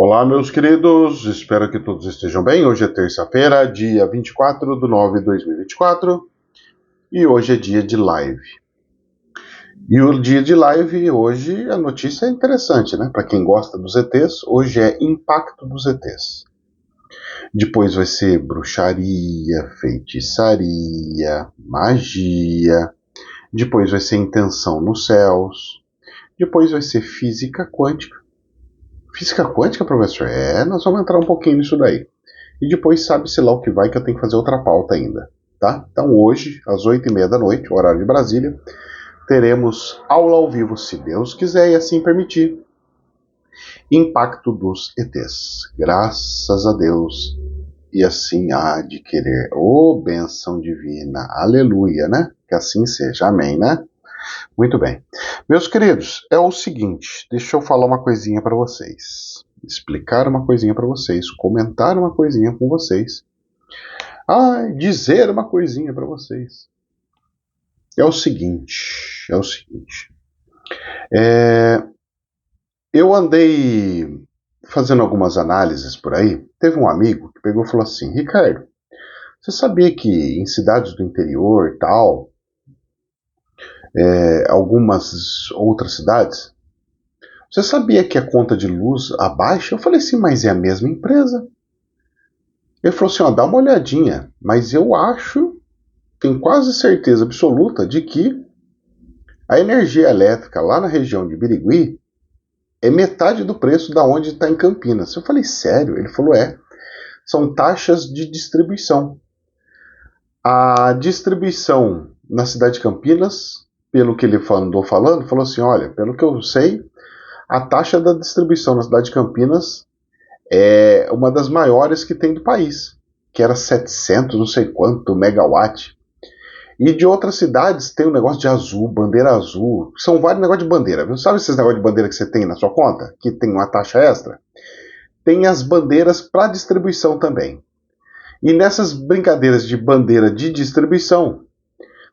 Olá, meus queridos, espero que todos estejam bem. Hoje é terça-feira, dia 24/9/2024, e hoje é dia de live. E o dia de live, hoje, a notícia é interessante, né? Para quem gosta dos ETs, hoje é Impacto dos ETs. Depois vai ser bruxaria, feitiçaria, magia. Depois vai ser intenção nos céus. Depois vai ser física quântica. Física quântica, professor? Nós vamos entrar um pouquinho nisso daí. E depois sabe-se lá o que vai, que eu tenho que fazer outra pauta ainda. Tá? Então hoje, às 8h30 da noite, horário de Brasília, teremos aula ao vivo, se Deus quiser e assim permitir. Impacto dos ETs. Graças a Deus. E assim há de querer. Ô, bênção divina. Aleluia, né? Que assim seja. Amém, né? Muito bem. Meus queridos, é o seguinte, deixa eu falar uma coisinha para vocês. Explicar uma coisinha para vocês, comentar uma coisinha com vocês. Dizer uma coisinha para vocês. É o seguinte. Eu andei fazendo algumas análises por aí. Teve um amigo que pegou e falou assim: Ricardo, você sabia que em cidades do interior e tal, algumas outras cidades, você sabia que a conta de luz abaixa? Eu falei assim, mas é a mesma empresa. Ele falou assim, dá uma olhadinha, mas eu acho, tenho quase certeza absoluta de que a energia elétrica lá na região de Birigui é metade do preço da onde está em Campinas. Eu falei, sério? Ele falou, são taxas de distribuição. A distribuição na cidade de Campinas, pelo que ele andou falando, falou assim, olha, pelo que eu sei, a taxa da distribuição na cidade de Campinas é uma das maiores que tem do país, que era 700, não sei quanto, megawatt. E de outras cidades tem um negócio de azul, bandeira azul. São vários negócios de bandeira, viu? Sabe esses negócios de bandeira que você tem na sua conta? Que tem uma taxa extra? Tem as bandeiras para distribuição também. E nessas brincadeiras de bandeira de distribuição,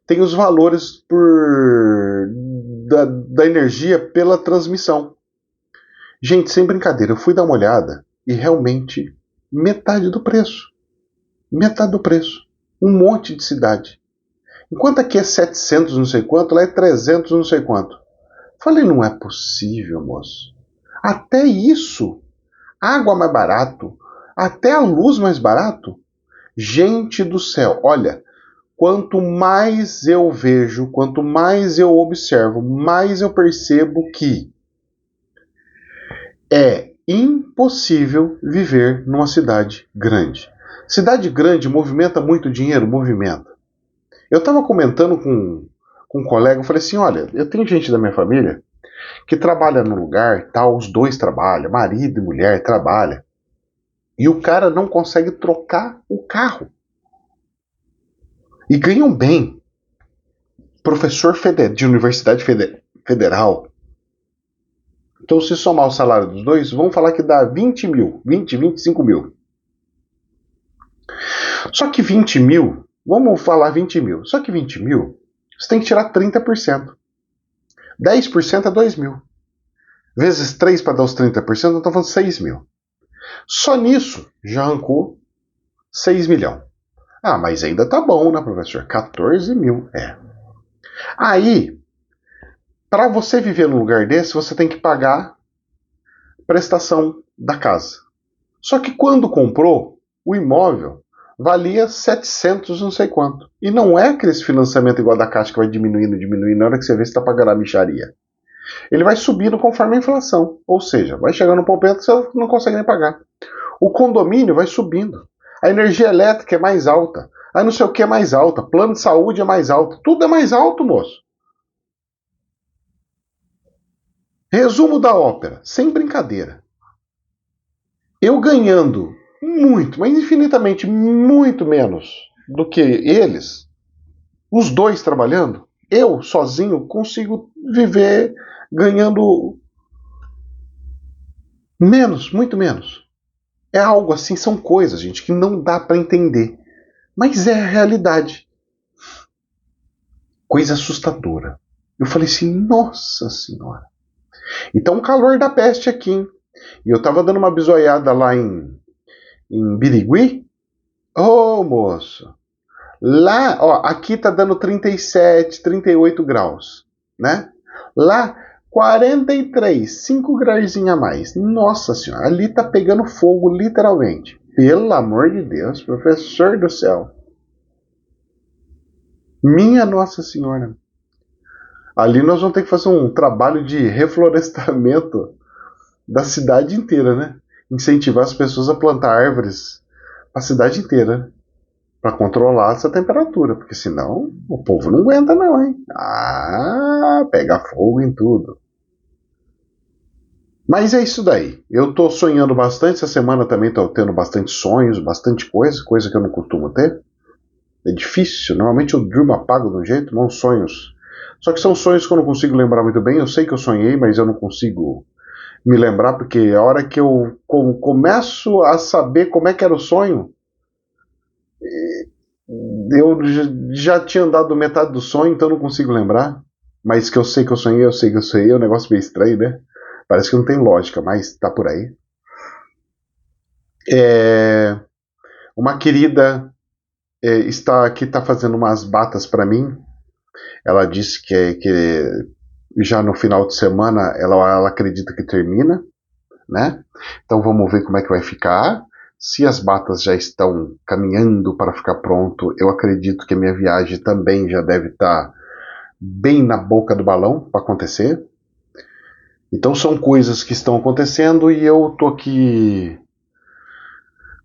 tem os valores da energia pela transmissão. Gente, sem brincadeira, eu fui dar uma olhada e realmente metade do preço. Metade do preço. Um monte de cidade. Enquanto aqui é 700 não sei quanto, lá é 300 não sei quanto. Falei, não é possível, moço. Até isso. Água mais barato. Até a luz mais barato. Gente do céu, olha, quanto mais eu vejo, quanto mais eu observo, mais eu percebo que é impossível viver numa cidade grande. Cidade grande movimenta muito dinheiro? Movimenta. Eu estava comentando com um colega, eu falei assim, olha, eu tenho gente da minha família que trabalha num lugar, tal, os dois trabalham, marido e mulher trabalham, e o cara não consegue trocar o carro. E ganham bem. Professor de universidade federal. Então, se somar o salário dos dois, vamos falar que dá 20 mil, 25 mil. Só que 20 mil, vamos falar 20 mil, só que 20 mil, você tem que tirar 30%. 10% é 2 mil. Vezes 3 para dar os 30%, eu estou falando 6 mil. Só nisso já arrancou 6 milhões. Mas ainda tá bom, né, professor? 14 mil, Aí, para você viver num lugar desse, você tem que pagar prestação da casa. Só que quando comprou, o imóvel valia 700 não sei quanto. E não é aquele financiamento igual da Caixa que vai diminuindo, na hora que você vê se está pagando a mixaria. Ele vai subindo conforme a inflação. Ou seja, vai chegando um ponto que você não consegue nem pagar. O condomínio vai subindo. A energia elétrica é mais alta. Aí não sei o que é mais alta. Plano de saúde é mais alto. Tudo é mais alto, moço. Resumo da ópera, sem brincadeira. Eu ganhando muito, mas infinitamente muito menos do que eles, os dois trabalhando, eu sozinho consigo viver ganhando menos, muito menos. É algo assim, são coisas, gente, que não dá para entender. Mas é a realidade. Coisa assustadora. Eu falei assim, nossa senhora. Então, o calor da peste aqui, hein? E eu tava dando uma bisoiada lá em Birigui. Ô, moço. Lá, ó, aqui tá dando 37, 38 graus, né? Lá, 43, 5 graus a mais. Nossa senhora, ali tá pegando fogo, literalmente. Pelo amor de Deus, professor do céu. Minha Nossa Senhora. Ali nós vamos ter que fazer um trabalho de reflorestamento da cidade inteira, né? Incentivar as pessoas a plantar árvores a cidade inteira para controlar essa temperatura, porque senão o povo não aguenta não, hein? Ah, pega fogo em tudo. Mas é isso daí. Eu tô sonhando bastante, essa semana também tô tendo bastante sonhos, bastante coisa que eu não costumo ter. É difícil, normalmente eu durmo apago de um jeito, não sonhos. Só que são sonhos que eu não consigo lembrar muito bem, eu sei que eu sonhei, mas eu não consigo me lembrar, porque a hora que eu começo a saber como é que era o sonho, eu já tinha andado metade do sonho, então não consigo lembrar. Mas que eu sei que eu sonhei, é um negócio meio estranho, né? Parece que não tem lógica, mas tá por aí. É, uma querida está aqui, está fazendo umas batas para mim. Ela disse que já no final de semana ela acredita que termina, né? Então vamos ver como é que vai ficar. Se as batas já estão caminhando para ficar pronto, eu acredito que a minha viagem também já deve estar bem na boca do balão para acontecer. Então são coisas que estão acontecendo e eu tô aqui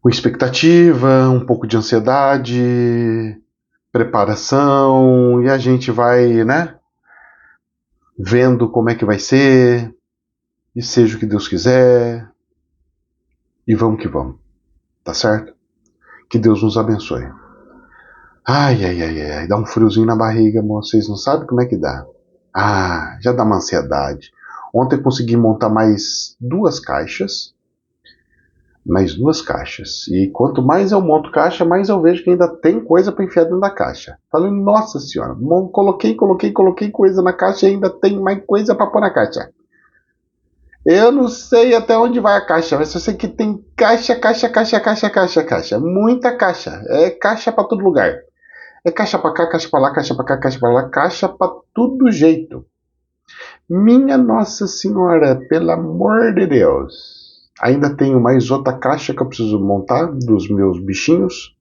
com expectativa, um pouco de ansiedade, preparação, e a gente vai, né, vendo como é que vai ser, e seja o que Deus quiser, e vamos que vamos, tá certo? Que Deus nos abençoe. Ai, ai, ai, ai, dá um friozinho na barriga, moço, vocês não sabem como é que dá. Ah, já dá uma ansiedade. Ontem eu consegui montar mais duas caixas. E quanto mais eu monto caixa, mais eu vejo que ainda tem coisa para enfiar dentro da caixa. Falei, nossa senhora, coloquei coisa na caixa e ainda tem mais coisa para pôr na caixa. Eu não sei até onde vai a caixa, mas eu sei que tem caixa. Muita caixa. É caixa para todo lugar. É caixa para cá, caixa para lá, caixa para cá, caixa para lá, caixa para todo jeito. Minha Nossa Senhora, pelo amor de Deus. Ainda tenho mais outra caixa que eu preciso montar dos meus bichinhos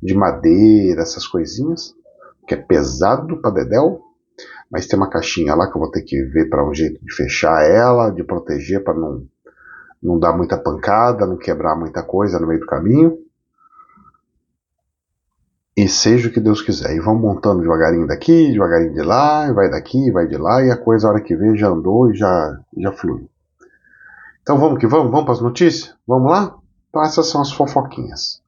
de madeira, essas coisinhas, que é pesado para dedéu. Mas tem uma caixinha lá que eu vou ter que ver para um jeito de fechar ela, de proteger para não dar muita pancada, não quebrar muita coisa no meio do caminho. E seja o que Deus quiser. E vamos montando devagarinho daqui, devagarinho de lá, vai daqui, vai de lá, e a coisa, a hora que vê, já andou e já flui. Então vamos que vamos para as notícias? Vamos lá? Então essas são as fofoquinhas.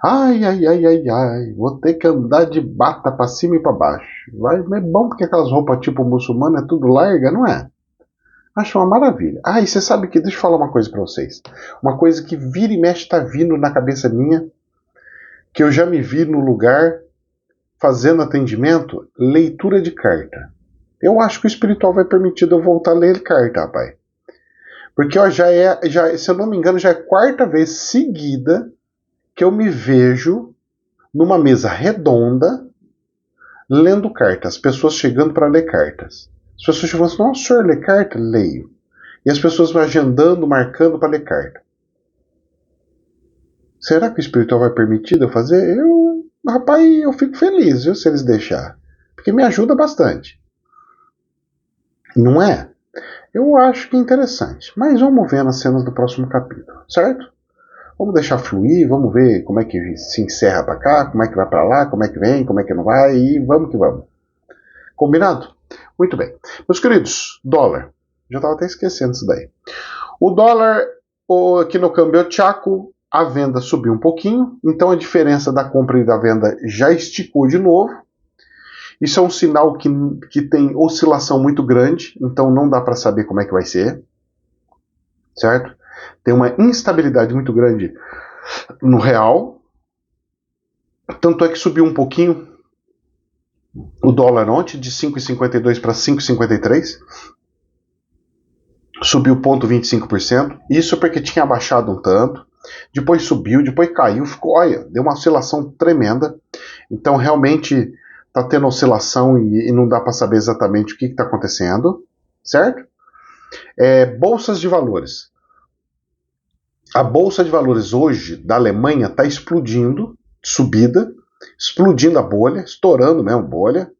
Ai, ai, ai, ai, ai, vou ter que andar de bata para cima e para baixo. É bom porque aquelas roupas tipo muçulmana é tudo larga, não é? Acho uma maravilha. Ah, e você sabe que, deixa eu falar uma coisa para vocês. Uma coisa que vira e mexe tá vindo na cabeça minha, que eu já me vi no lugar fazendo atendimento, leitura de carta. Eu acho que o espiritual vai permitir eu voltar a ler carta, rapaz. Porque ó, se eu não me engano, já é a quarta vez seguida que eu me vejo numa mesa redonda lendo cartas. As pessoas chegando para ler cartas. As pessoas chegam assim, nossa, o senhor lê carta? Leio. E as pessoas vão agendando, marcando para ler carta. Será que o espiritual vai permitir eu fazer? Rapaz, eu fico feliz, viu, se eles deixarem. Porque me ajuda bastante. Não é? Eu acho que é interessante. Mas vamos ver nas cenas do próximo capítulo, certo? Vamos deixar fluir, vamos ver como é que se encerra para cá, como é que vai para lá, como é que vem, como é que não vai, e vamos que vamos. Combinado? Muito bem. Meus queridos, dólar. Já estava até esquecendo isso daí. O dólar aqui no câmbio Chaco, a venda subiu um pouquinho, então a diferença da compra e da venda já esticou de novo. Isso é um sinal que tem oscilação muito grande, então não dá para saber como é que vai ser, certo? Tem uma instabilidade muito grande no real, tanto é que subiu um pouquinho o dólar ontem, de 5,52 para 5,53. subiu 0,25%, isso porque tinha abaixado um tanto, depois subiu, depois caiu, ficou, olha, deu uma oscilação tremenda, então realmente está tendo oscilação e não dá para saber exatamente o que está acontecendo, certo? Bolsas de valores. A bolsa de valores hoje da Alemanha está explodindo, subida, explodindo a bolha, estourando mesmo bolha,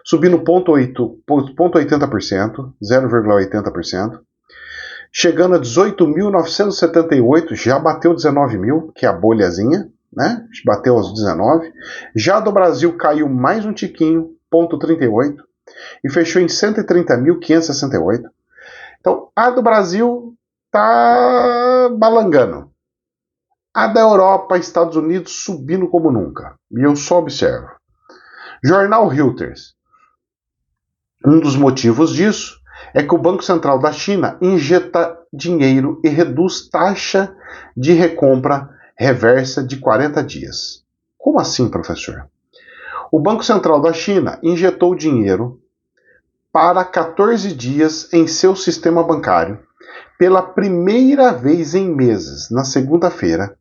subindo 0,80%, 0,80%, chegando a 18.978, já bateu 19 mil, que é a bolhazinha, né? Bateu aos 19. Já do Brasil caiu mais um tiquinho, 0,38, e fechou em 130.568. Então, a do Brasil tá balangando. A da Europa, Estados Unidos, subindo como nunca. E eu só observo. Jornal Reuters. Um dos motivos disso é que o Banco Central da China injeta dinheiro e reduz taxa de recompra reversa de 40 dias. Como assim, professor? O Banco Central da China injetou dinheiro para 14 dias em seu sistema bancário pela primeira vez em meses, na segunda-feira,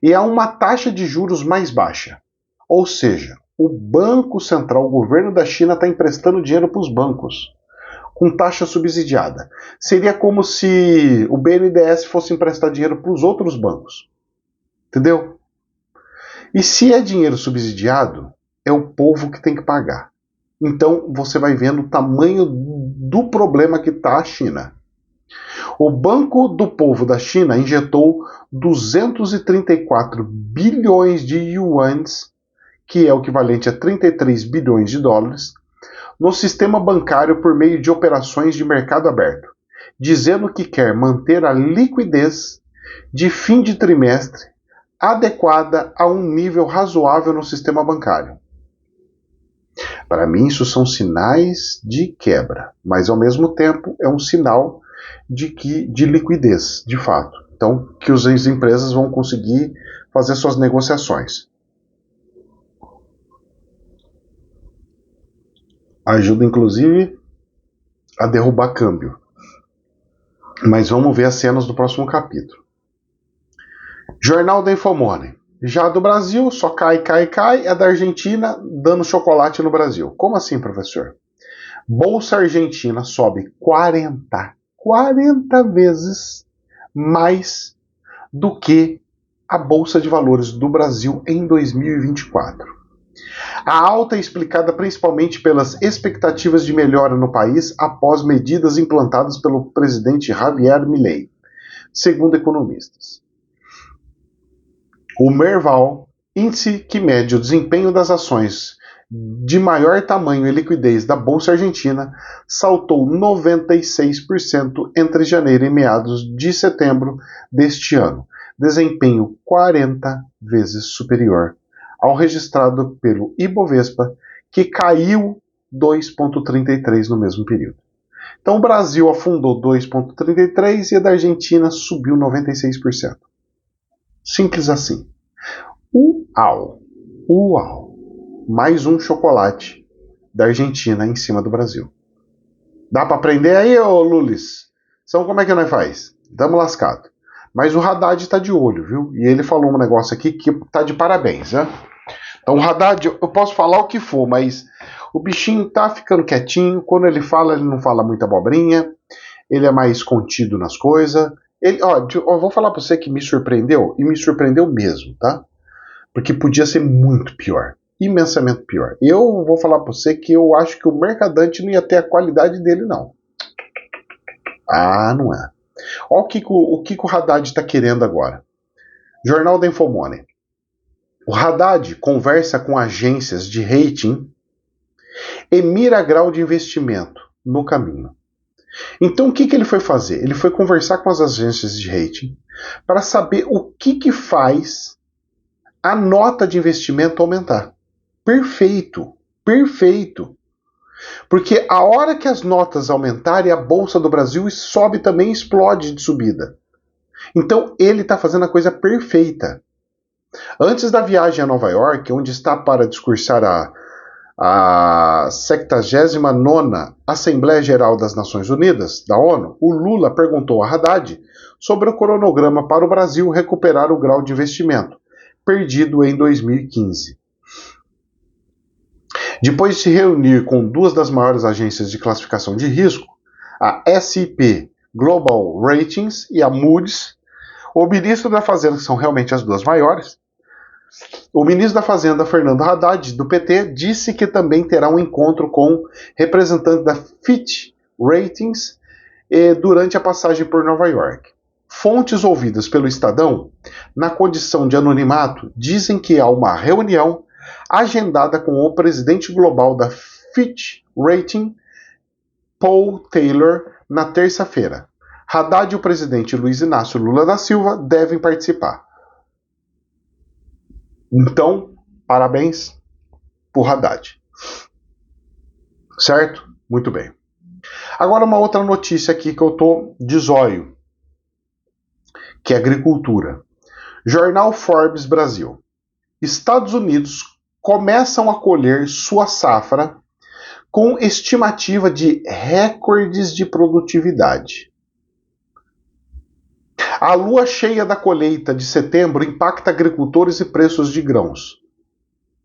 e a uma taxa de juros mais baixa. Ou seja, o Banco Central, o governo da China está emprestando dinheiro para os bancos com taxa subsidiada. Seria como se o BNDES fosse emprestar dinheiro para os outros bancos. Entendeu? E se é dinheiro subsidiado, é o povo que tem que pagar. Então você vai vendo o tamanho do problema que está a China. O Banco do Povo da China injetou 234 bilhões de yuans, que é o equivalente a 33 bilhões de dólares, no sistema bancário por meio de operações de mercado aberto, dizendo que quer manter a liquidez de fim de trimestre adequada a um nível razoável no sistema bancário. Para mim, isso são sinais de quebra, mas ao mesmo tempo é um sinal de liquidez, de fato. Então, que as empresas vão conseguir fazer suas negociações. Ajuda, inclusive, a derrubar câmbio. Mas vamos ver as cenas do próximo capítulo. Jornal da Infomoney. Já do Brasil, só cai. É da Argentina, dando chocolate no Brasil. Como assim, professor? Bolsa Argentina sobe 40 vezes mais do que a Bolsa de Valores do Brasil em 2024. A alta é explicada principalmente pelas expectativas de melhora no país após medidas implantadas pelo presidente Javier Milei, segundo economistas. O Merval, índice que mede o desempenho das ações de maior tamanho e liquidez da Bolsa Argentina, saltou 96% entre janeiro e meados de setembro deste ano, desempenho 40 vezes superior ao registrado pelo Ibovespa, que caiu 2,33% no mesmo período. Então o Brasil afundou 2,33% e a da Argentina subiu 96%. Simples assim. Uau! Mais um chocolate da Argentina em cima do Brasil. Dá para aprender aí, ô Lulis? Então como é que nós faz? Damos lascado. Mas o Haddad tá de olho, viu? E ele falou um negócio aqui que tá de parabéns, né? Então o Haddad, eu posso falar o que for, mas o bichinho tá ficando quietinho. Quando ele não fala muita abobrinha. Ele é mais contido nas coisas. Eu vou falar pra você que me surpreendeu, e me surpreendeu mesmo, tá? Porque podia ser muito pior. Imensamente pior. Eu vou falar pra você que eu acho que o Mercadante não ia ter a qualidade dele, não. Ah, não é. Olha o que o Haddad está querendo agora. Jornal da Infomoney. O Haddad conversa com agências de rating e mira grau de investimento no caminho. Então o que ele foi fazer? Ele foi conversar com as agências de rating para saber o que faz a nota de investimento aumentar. Perfeito. Porque a hora que as notas aumentarem, a Bolsa do Brasil sobe também, explode de subida. Então ele está fazendo a coisa perfeita. Antes da viagem a Nova York, onde está para discursar a 79ª Assembleia Geral das Nações Unidas, da ONU, o Lula perguntou a Haddad sobre o cronograma para o Brasil recuperar o grau de investimento perdido em 2015. Depois de se reunir com duas das maiores agências de classificação de risco, a S&P Global Ratings e a Moody's, o ministro da Fazenda, que são realmente as duas maiores, o ministro da Fazenda, Fernando Haddad, do PT, disse que também terá um encontro com representantes da Fitch Ratings durante a passagem por Nova York. Fontes ouvidas pelo Estadão, na condição de anonimato, dizem que há uma reunião agendada com o presidente global da Fitch Rating, Paul Taylor, na terça-feira. Haddad e o presidente Luiz Inácio Lula da Silva devem participar. Então, parabéns por Haddad. Certo? Muito bem. Agora uma outra notícia aqui que eu tô de zóio, que é agricultura. Jornal Forbes Brasil. Estados Unidos começam a colher sua safra com estimativa de recordes de produtividade. A lua cheia da colheita de setembro impacta agricultores e preços de grãos.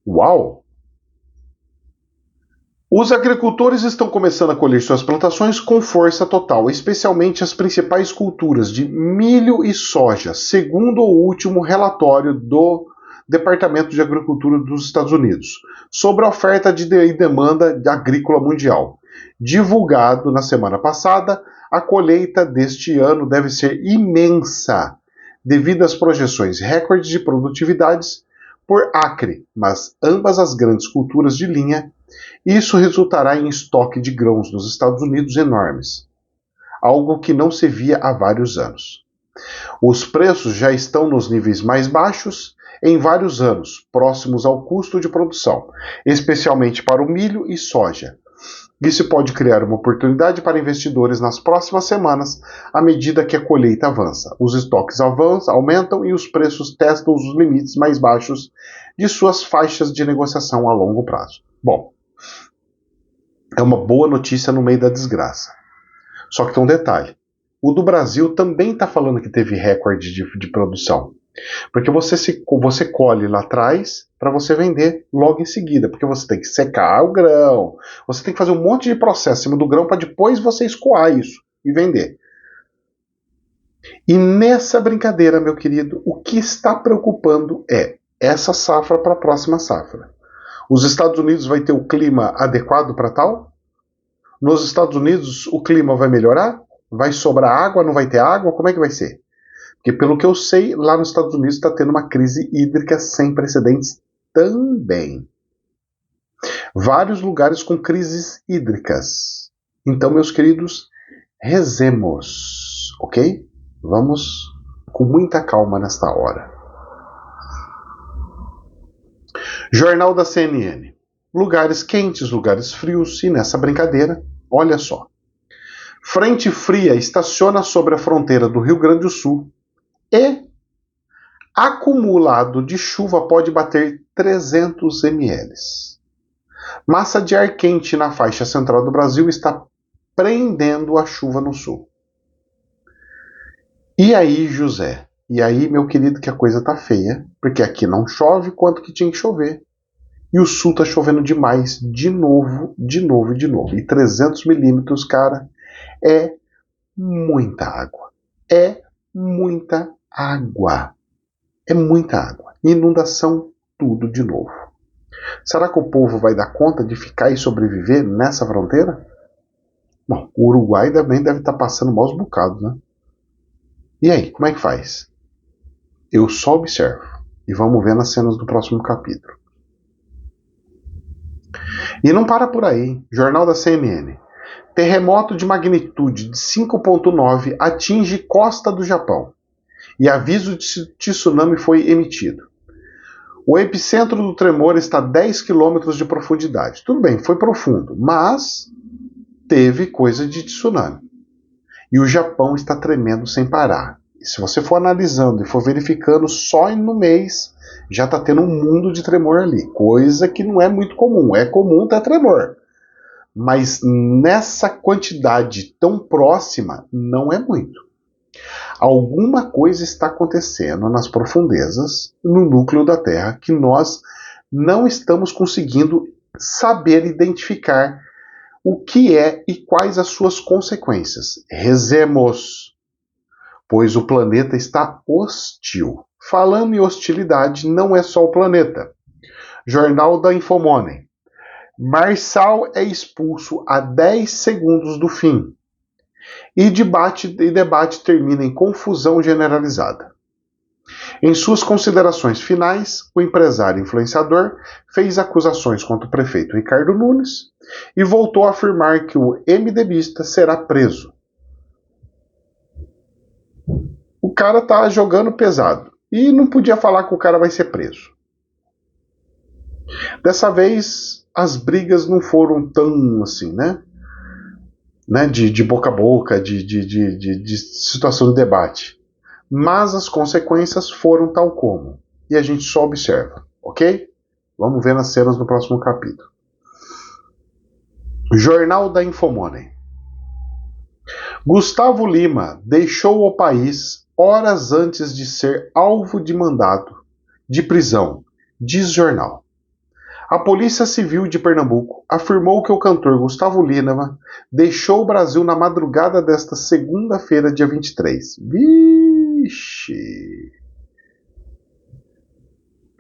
Uau! Os agricultores estão começando a colher suas plantações com força total, especialmente as principais culturas de milho e soja, segundo o último relatório do Departamento de Agricultura dos Estados Unidos, sobre a oferta e demanda agrícola mundial. Divulgado na semana passada, a colheita deste ano deve ser imensa, devido às projeções recordes de produtividades por acre, mas ambas as grandes culturas de linha, isso resultará em estoque de grãos nos Estados Unidos enormes, algo que não se via há vários anos. Os preços já estão nos níveis mais baixos em vários anos, próximos ao custo de produção, especialmente para o milho e soja. Isso pode criar uma oportunidade para investidores nas próximas semanas, à medida que a colheita avança. Os estoques aumentam e os preços testam os limites mais baixos de suas faixas de negociação a longo prazo. Bom, é uma boa notícia no meio da desgraça. Só que tem um detalhe. O do Brasil também está falando que teve recorde de produção. Porque você colhe lá atrás para você vender logo em seguida. Porque você tem que secar o grão. Você tem que fazer um monte de processo em cima do grão para depois você escoar isso e vender. E nessa brincadeira, meu querido, o que está preocupando é essa safra para a próxima safra. Os Estados Unidos vai ter o clima adequado para tal? Nos Estados Unidos o clima vai melhorar? Vai sobrar água? Não vai ter água? Como é que vai ser? Porque pelo que eu sei, lá nos Estados Unidos está tendo uma crise hídrica sem precedentes também. Vários lugares com crises hídricas. Então, meus queridos, rezemos, ok? Vamos com muita calma nesta hora. Jornal da CNN. Lugares quentes, lugares frios, e nessa brincadeira, olha só. Frente fria estaciona sobre a fronteira do Rio Grande do Sul e acumulado de chuva pode bater 300 ml. Massa de ar quente na faixa central do Brasil está prendendo a chuva no sul. E aí, José? E aí, meu querido, que a coisa tá feia, porque aqui não chove quanto que tinha que chover. E o sul tá chovendo demais, de novo. E 300 milímetros, cara, é muita água. É muita água. Inundação, tudo de novo. Será que o povo vai dar conta de ficar e sobreviver nessa fronteira? Bom, o Uruguai também deve estar passando maus bocados, né? E aí, como é que faz? Eu só observo. E vamos ver nas cenas do próximo capítulo. E não para por aí. Jornal da CNN. Terremoto de magnitude de 5,9 atinge costa do Japão. E aviso de tsunami foi emitido. O epicentro do tremor está a 10 km de profundidade. Tudo bem, foi profundo, mas teve coisa de tsunami. E o Japão está tremendo sem parar. E se você for analisando e for verificando, só no mês já está tendo um mundo de tremor ali, coisa que não é muito comum. É comum ter tremor, mas nessa quantidade tão próxima não é muito. Alguma coisa está acontecendo nas profundezas, no núcleo da Terra, que nós não estamos conseguindo saber identificar o que é e quais as suas consequências. Rezemos, pois o planeta está hostil. Falando em hostilidade, não é só o planeta. Jornal da Infomoney. Marçal é expulso a 10 segundos do fim. E debate termina em confusão generalizada. Em suas considerações finais, o empresário influenciador fez acusações contra o prefeito Ricardo Nunes e voltou a afirmar que o MDBista será preso. O cara tá jogando pesado e não podia falar que o cara vai ser preso. Dessa vez, as brigas não foram tão assim, né? De boca a boca, de situação de debate. Mas as consequências foram tal como. E a gente só observa, ok? Vamos ver nas cenas no próximo capítulo. Jornal da Infomoney. Gustavo Lima deixou o país horas antes de ser alvo de mandado de prisão, diz jornal. A Polícia Civil de Pernambuco afirmou que o cantor Gustavo Lima deixou o Brasil na madrugada desta segunda-feira, dia 23. Vixe!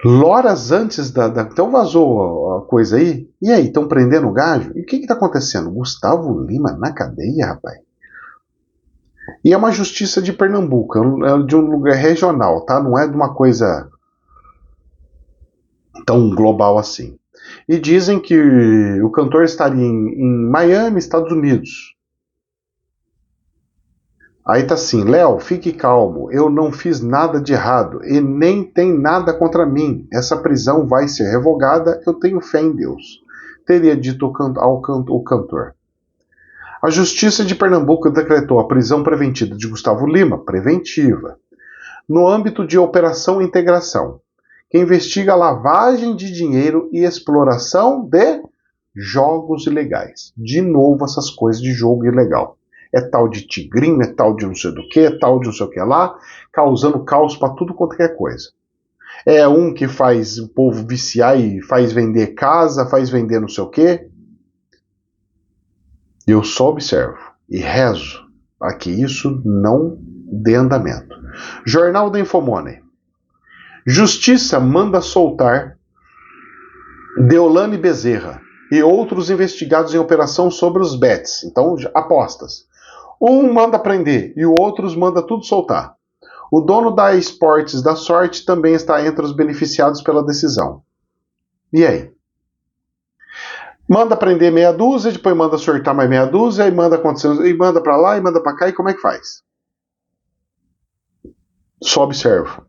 Horas antes Então vazou a coisa aí? E aí, estão prendendo o gajo? E o que está acontecendo? Gustavo Lima na cadeia, rapaz? E é uma justiça de Pernambuco, é de um lugar regional, tá? Não é de uma coisa tão global assim. E dizem que o cantor estaria em Miami, Estados Unidos. Aí tá assim, Léo, fique calmo, eu não fiz nada de errado e nem tem nada contra mim. Essa prisão vai ser revogada, eu tenho fé em Deus. Teria dito o cantor. A Justiça de Pernambuco decretou a prisão preventiva de Gustavo Lima, preventiva, no âmbito de Operação Integração, que investiga a lavagem de dinheiro e exploração de jogos ilegais. De novo, essas coisas de jogo ilegal. É tal de tigrinho, é tal de não sei do que, é tal de não sei o que lá, causando caos para tudo quanto é coisa. É um que faz o povo viciar e faz vender casa, faz vender não sei o que. Eu só observo e rezo para que isso não dê andamento. Jornal da Infomoney. Justiça manda soltar Deolane Bezerra e outros investigados em operação sobre os bets, então apostas. Um manda prender e o outro manda tudo soltar. O dono da Esportes da Sorte também está entre os beneficiados pela decisão. E aí? Manda prender meia dúzia, depois manda sortar mais meia dúzia, e manda acontecer, e manda para lá, e manda para cá, e como é que faz? Só observo.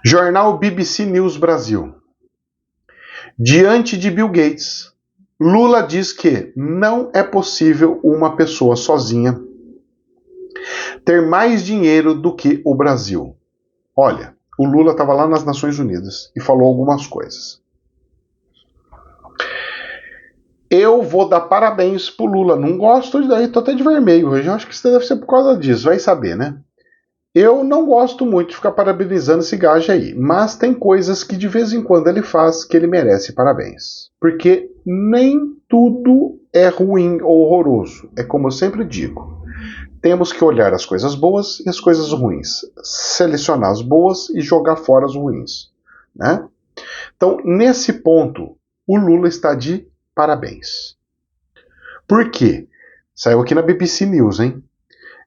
Jornal BBC News Brasil. Diante de Bill Gates, Lula diz que não é possível uma pessoa sozinha ter mais dinheiro do que o Brasil. Olha, o Lula estava lá nas Nações Unidas e falou algumas coisas. Eu vou dar parabéns pro Lula. Não gosto daí, tô até de vermelho hoje. Eu acho que isso deve ser por causa disso, vai saber, né? Eu não gosto muito de ficar parabenizando esse gajo aí, mas tem coisas que de vez em quando ele faz que ele merece parabéns. Porque nem tudo é ruim ou horroroso. É como eu sempre digo. Temos que olhar as coisas boas e as coisas ruins. Selecionar as boas e jogar fora as ruins. Né? Então, nesse ponto, o Lula está de parabéns. Por quê? Saiu aqui na BBC News, hein?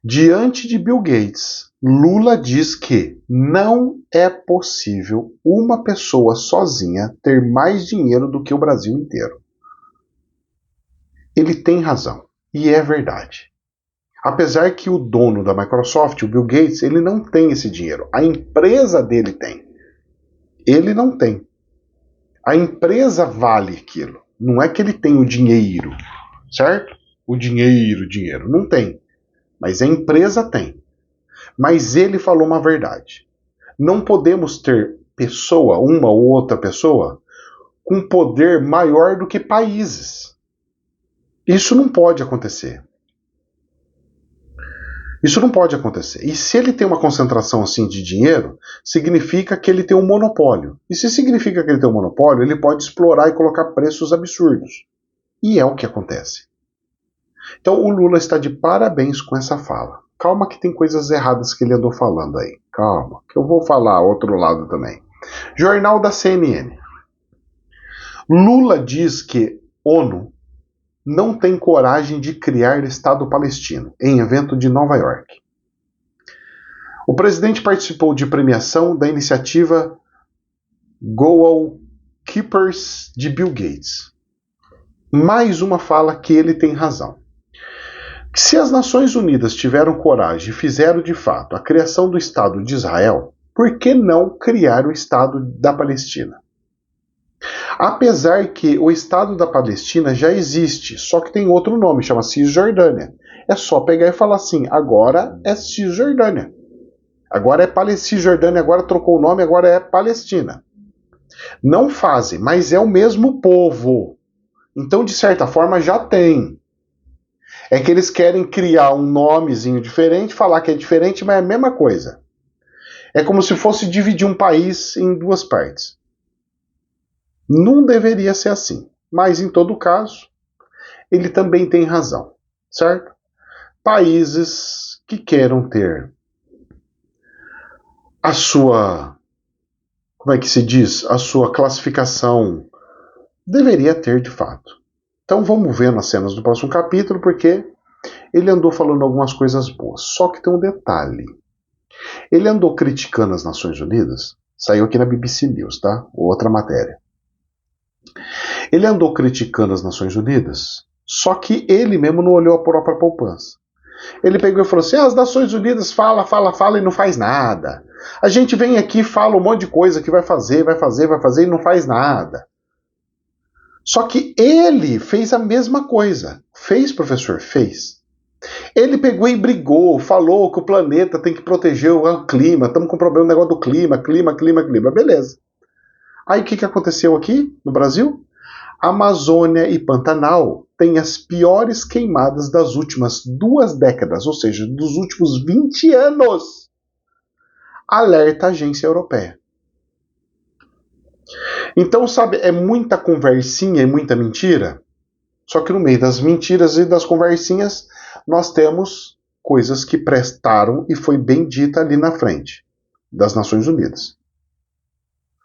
Diante de Bill Gates, Lula diz que não é possível uma pessoa sozinha ter mais dinheiro do que o Brasil inteiro. Ele tem razão, e é verdade. Apesar que o dono da Microsoft, o Bill Gates, ele não tem esse dinheiro. A empresa dele tem. Ele não tem. A empresa vale aquilo. Não é que ele tem o dinheiro, certo? O dinheiro. Não tem. Mas a empresa tem. Mas ele falou uma verdade. Não podemos ter pessoa, uma ou outra pessoa, com poder maior do que países. Isso não pode acontecer. Isso não pode acontecer. E se ele tem uma concentração assim de dinheiro, significa que ele tem um monopólio. E se significa que ele tem um monopólio, ele pode explorar e colocar preços absurdos. E é o que acontece. Então o Lula está de parabéns com essa fala. Calma que tem coisas erradas que ele andou falando aí. Calma, que eu vou falar outro lado também. Jornal da CNN. Lula diz que ONU não tem coragem de criar Estado palestino, em evento de Nova York. O presidente participou de premiação da iniciativa Goalkeepers de Bill Gates. Mais uma fala que ele tem razão. Se as Nações Unidas tiveram coragem e fizeram de fato a criação do Estado de Israel, por que não criar o Estado da Palestina? Apesar que o Estado da Palestina já existe, só que tem outro nome, chama Cisjordânia. É só pegar e falar assim, agora é Cisjordânia. Agora é Cisjordânia, agora trocou o nome, agora é Palestina. Não fazem, mas é o mesmo povo. Então, de certa forma, já tem. É que eles querem criar um nomezinho diferente, falar que é diferente, mas é a mesma coisa. É como se fosse dividir um país em duas partes. Não deveria ser assim, mas em todo caso, ele também tem razão, certo? Países que queiram ter a sua, como é que se diz, a sua classificação, deveria ter de fato. Então vamos ver nas cenas do próximo capítulo, porque ele andou falando algumas coisas boas, só que tem um detalhe. Ele andou criticando as Nações Unidas, saiu aqui na BBC News, tá? Outra matéria. Ele andou criticando as Nações Unidas, só que ele mesmo não olhou a própria poupança. Ele pegou e falou assim, as Nações Unidas fala e não faz nada. A gente vem aqui e fala um monte de coisa que vai fazer e não faz nada. Só que ele fez a mesma coisa. Fez, professor? Fez. Ele pegou e brigou, falou que o planeta tem que proteger o clima, estamos com problema no negócio do clima, beleza. Aí o que aconteceu aqui no Brasil? Amazônia e Pantanal têm as piores queimadas das últimas 2 décadas, ou seja, dos últimos 20 anos. Alerta a agência europeia. Então, sabe, é muita conversinha e muita mentira. Só que no meio das mentiras e das conversinhas, nós temos coisas que prestaram e foi bem dita ali na frente das Nações Unidas.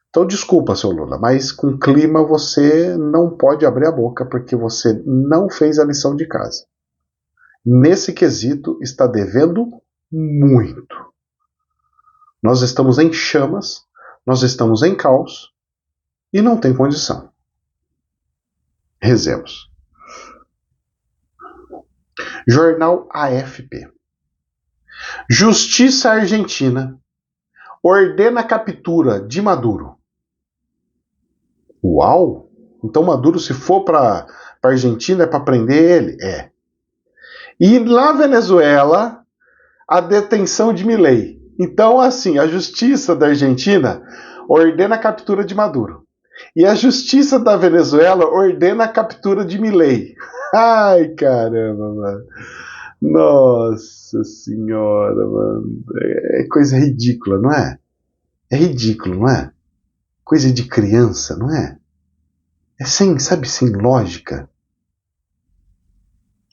Então, desculpa, seu Lula, mas com clima você não pode abrir a boca porque você não fez a lição de casa. Nesse quesito, está devendo muito. Nós estamos em chamas, nós estamos em caos e não tem condição. Rezemos. Jornal AFP. Justiça Argentina ordena a captura de Maduro. Uau! Então Maduro, se for para a Argentina, é para prender ele? É. E na Venezuela, a detenção de Milei. Então, assim, a justiça da Argentina ordena a captura de Maduro. E a justiça da Venezuela ordena a captura de Milei. Ai, caramba, mano. Nossa senhora, mano. É coisa ridícula, não é? É ridículo, não é? Coisa de criança, não é? É sem lógica.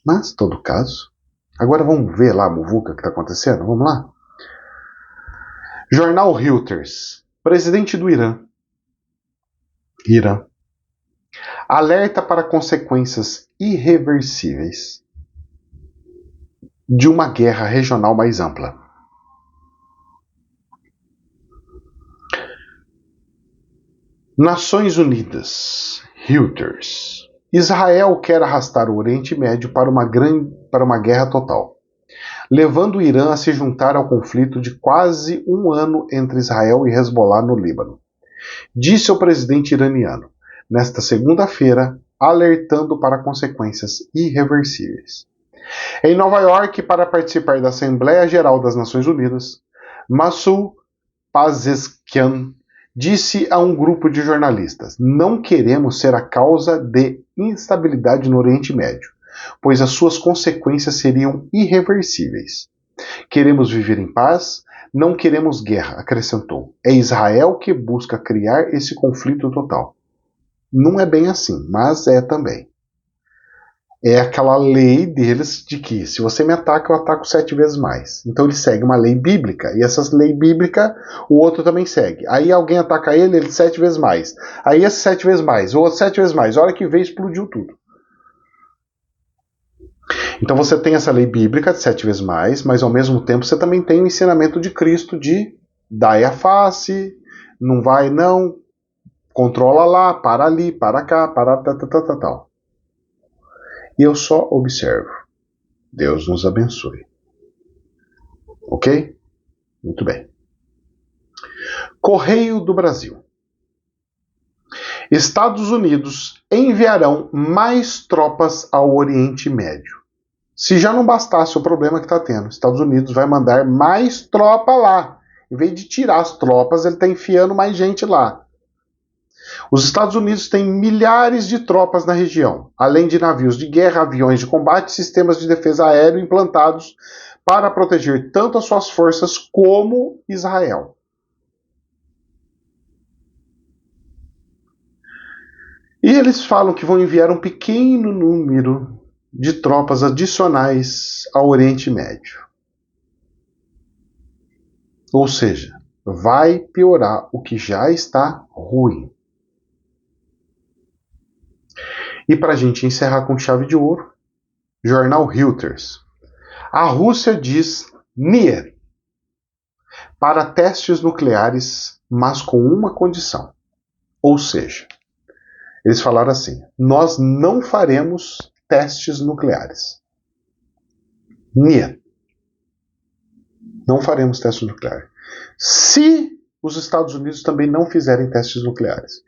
Mas, em todo caso, agora vamos ver lá a muvuca que está acontecendo? Vamos lá? Jornal Reuters. Presidente do Irã. Alerta para consequências irreversíveis de uma guerra regional mais ampla. Nações Unidas. Reuters. Israel quer arrastar o Oriente Médio para uma guerra total, levando o Irã a se juntar ao conflito de quase 1 ano entre Israel e Hezbollah no Líbano, disse o presidente iraniano, nesta segunda-feira, alertando para consequências irreversíveis. Em Nova York, para participar da Assembleia Geral das Nações Unidas, Massoud Pazeshkian disse a um grupo de jornalistas: não queremos ser a causa de instabilidade no Oriente Médio, pois as suas consequências seriam irreversíveis. Queremos viver em paz, não queremos guerra, acrescentou. É Israel que busca criar esse conflito total. Não é bem assim, mas é também. É aquela lei deles de que se você me ataca, eu ataco 7 vezes mais. Então ele segue uma lei bíblica, e essa lei bíblica o outro também segue. Aí alguém ataca ele 7 vezes mais. Aí esse 7 vezes mais, o outro 7 vezes mais. A hora que veio, explodiu tudo. Então você tem essa lei bíblica de 7 vezes mais, mas ao mesmo tempo você também tem o ensinamento de Cristo de dai a face, não vai não, controla lá, para ali, para cá, para tal. E eu só observo. Deus nos abençoe. Ok? Muito bem. Correio do Brasil. Estados Unidos enviarão mais tropas ao Oriente Médio. Se já não bastasse o problema que está tendo, Estados Unidos vai mandar mais tropa lá. Em vez de tirar as tropas, ele está enfiando mais gente lá. Os Estados Unidos têm milhares de tropas na região, além de navios de guerra, aviões de combate e sistemas de defesa aéreo implantados para proteger tanto as suas forças como Israel. E eles falam que vão enviar um pequeno número de tropas adicionais ao Oriente Médio. Ou seja, vai piorar o que já está ruim. E para a gente encerrar com chave de ouro, jornal Reuters. A Rússia diz "niet" para testes nucleares, mas com uma condição. Ou seja, eles falaram assim: nós não faremos testes nucleares. "Niet". Não faremos testes nucleares. Se os Estados Unidos também não fizerem testes nucleares.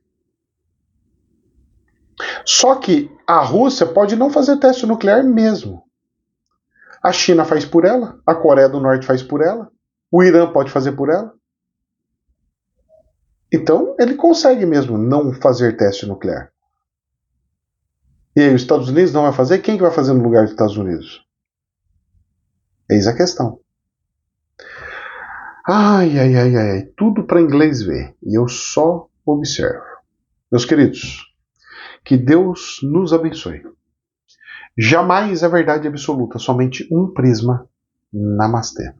Só que a Rússia pode não fazer teste nuclear mesmo. A China faz por ela, a Coreia do Norte faz por ela, o Irã pode fazer por ela. Então ele consegue mesmo não fazer teste nuclear. E aí os Estados Unidos não vai fazer? Quem que vai fazer no lugar dos Estados Unidos? Eis a questão. Ai, tudo para inglês ver. E eu só observo. Meus queridos, que Deus nos abençoe. Jamais a verdade absoluta, somente um prisma. Namastê.